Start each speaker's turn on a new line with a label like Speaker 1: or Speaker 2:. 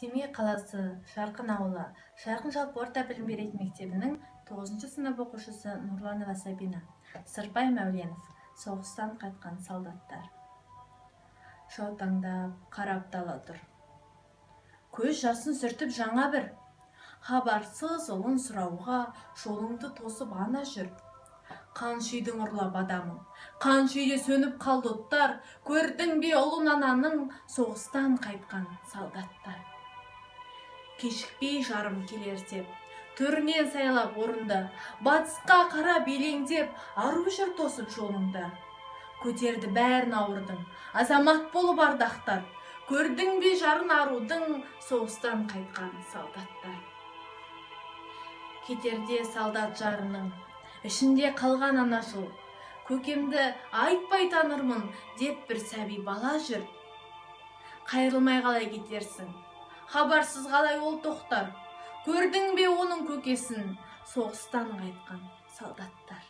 Speaker 1: Семей қаласы Жарқын ауылы Жарқын жалпы орта білім беретін мектебінің 9 сынып оқушысы Нұрланова Сабина, Сырбай Мәуленов, соғыстан қайтқан солдаттар. Жаутаңдап, қарап дала тұр. Көз жасын сүртіп жаңа бір, хабарсыз ұлын сұрауға жолыңды тосып ана жүр. Қанша үйдің ұрлап адамын, қанша үйде сөніп қалды оттар, көрдің бе ұлын ананың соғыстан қайтқан солдаттар. Кешікпей жарым келер деп, төрінен сайлап орынды, батысқа қарап елеңдеп, ару жүр тосып жолыңды. Көтерді бәрін ауырдың, азамат болып ардақтар, көрдің бе жарын арудың соғыстан қайтқан солдаттар. Кетерде солдат жарының, ішінде қалған анашыл, көкемді айтпай танырмын деп бір сәби бала жүр. Қайрылмай қалай кетерсің, хабарсыз қалай ол тоқтар, көрдің бе оның көкесін соғыстан қайтқан солдаттар.